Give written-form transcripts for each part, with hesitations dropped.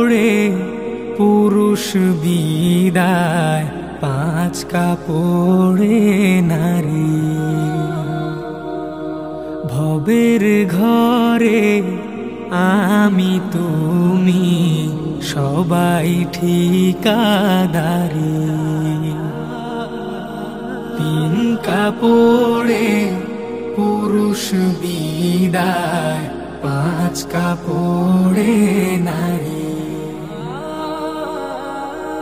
কাপড়ে পুরুষ বিদায়, পাঁচ কাপড়ে নারী। ভবের ঘরে আমি তুমি সবাই ঠিকাদারি। তিন কাপড়ে পুরুষ বিদায়, পাঁচ কাপড়ে নারী।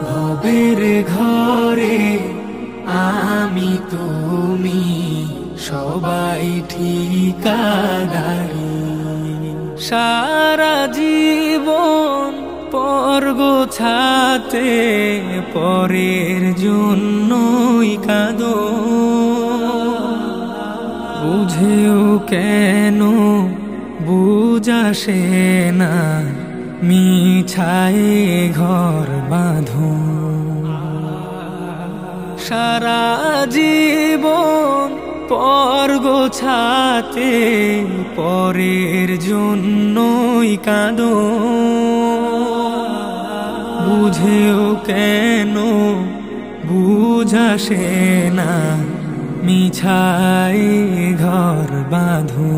ভবের ঘরে আমি তুমি সবাই ঠিকাদারি। সারা জীবন পর গোছাতে পরের জন্যই কাঁদো। বুঝেও কেন বুঝাসে না, মিছায় ঘর বাঁধো। সারা জীবন পর গোছাতে পরের জন্যই কাঁদো। বুঝেও কেন বুঝাসে না, মিছায় ঘর বাঁধো।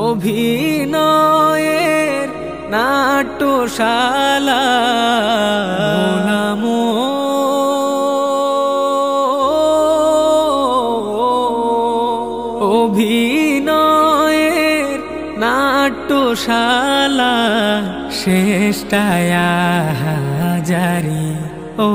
অভিনয়ের নাট্যশালা নামো, অভিনয়ের নাট্যশালা শেষটায় হাজারি। ও